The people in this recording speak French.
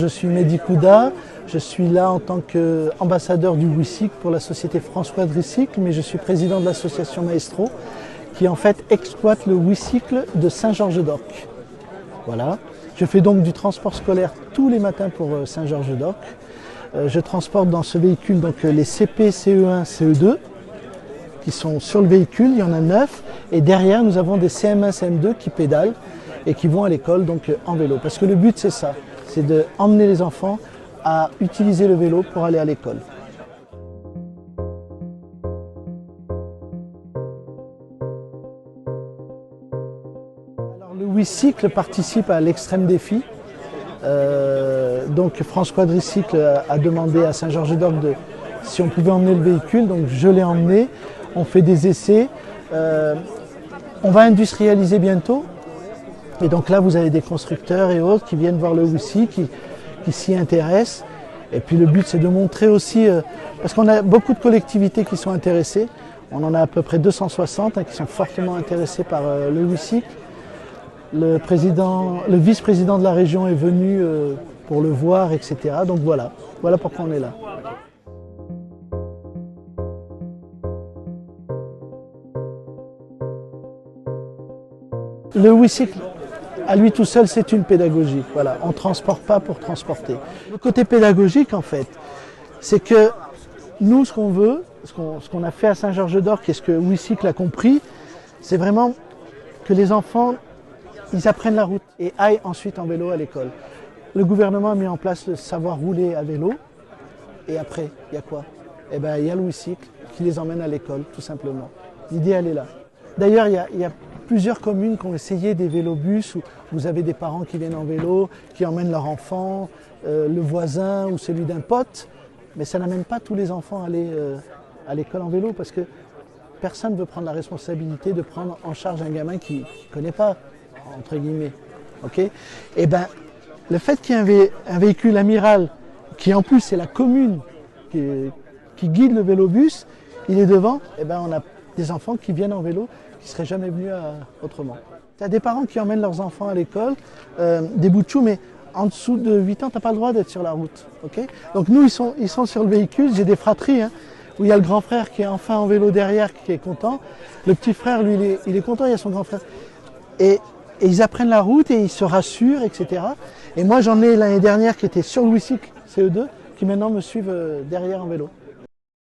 Je suis Mehdi Kouda, je suis là en tant qu'ambassadeur du WICYCL pour la société Françoise Recycle, mais je suis président de l'association Maestro qui en fait exploite le WICYCL de Saint-Georges-d'Orc. Voilà. Je fais donc du transport scolaire tous les matins pour Saint-Georges-d'Orc. Je transporte dans ce véhicule donc, les CP, CE1, CE2 qui sont sur le véhicule, il y en a 9, et derrière nous avons des CM1, CM2 qui pédalent et qui vont à l'école donc en vélo. Parce que le but c'est ça, c'est d'emmener les enfants à utiliser le vélo pour aller à l'école. Alors, le WICYCL participe à l'extrême défi. Donc France Quadricycle a demandé à Saint-Georges-d'Orc si on pouvait emmener le véhicule, donc je l'ai emmené, on fait des essais, on va industrialiser bientôt. Et donc là, vous avez des constructeurs et autres qui viennent voir le WICYCL, qui s'y intéressent. Et puis le but, c'est de montrer aussi, parce qu'on a beaucoup de collectivités qui sont intéressées. On en a à peu près 260 qui sont fortement intéressés par le WICYCL. Le vice-président de la région est venu pour le voir, etc. Donc voilà pourquoi on est là. Le WICYCL, à lui tout seul, c'est une pédagogie. Voilà, on ne transporte pas pour transporter. Le côté pédagogique, en fait, c'est que nous, ce qu'on veut, ce qu'on a fait à Saint-Georges-d'Orc et ce que WICYCL a compris, c'est vraiment que les enfants, ils apprennent la route et aillent ensuite en vélo à l'école. Le gouvernement a mis en place le savoir rouler à vélo. Et après, il y a quoi? Eh bien, il y a le WICYCL qui les emmène à l'école, tout simplement. L'idée, elle est là. D'ailleurs, il y a plusieurs communes qui ont essayé des vélobus où vous avez des parents qui viennent en vélo, qui emmènent leur enfant, le voisin ou celui d'un pote. Mais ça n'amène pas tous les enfants à aller à l'école en vélo parce que personne ne veut prendre la responsabilité de prendre en charge un gamin qui ne connaît pas, entre guillemets. Okay. Et ben, le fait qu'il y ait un véhicule amiral, qui en plus c'est la commune qui guide le vélobus, il est devant, et ben on a des enfants qui viennent en vélo, qui ne seraient jamais venus autrement. Tu as des parents qui emmènent leurs enfants à l'école, des bouts de chou, mais en dessous de 8 ans, tu n'as pas le droit d'être sur la route. Okay. Donc nous, ils sont sur le véhicule, j'ai des fratries, où il y a le grand frère qui est enfin en vélo derrière, qui est content. Le petit frère, lui, il est content, il y a son grand frère. Et ils apprennent la route et ils se rassurent, etc. Et moi, j'en ai l'année dernière qui était sur le WICYCL CE2, qui maintenant me suivent derrière en vélo.